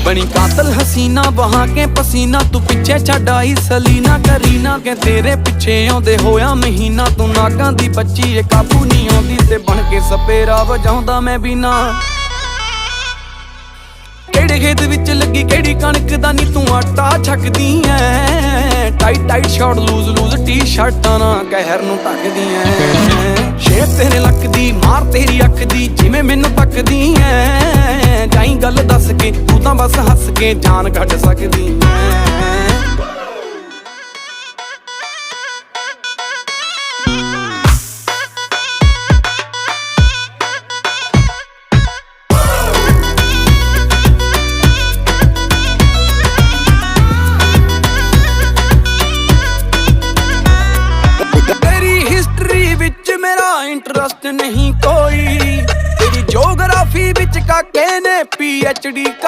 बनी कातल हसीना बहा के पसीना, तू पिछे छड्ड आई सलीना करीना के तेरे पिछे आउंदे होया महीना। तू नागां दी बच्ची ए काबू नहीं आउंदी ते बन के सपेरा वजाउंदा मैं भी ना। केड़े खेत विच लगी केड़ी कणक दा नी तू आटा छकदी ऐ। Tight tight short loose loose टी शर्टां ना कहर नूं ढकदी ऐ। शेर तेरे लक दी मार तेरी अख दी जिवें मैनूं तकदी ऐ। जाई गल दस के तू तां बस हस के जान कढ सकदी ऐ। इंटरस्ट नहीं कोई तेरी ज्योग्राफी विच काके ने PhD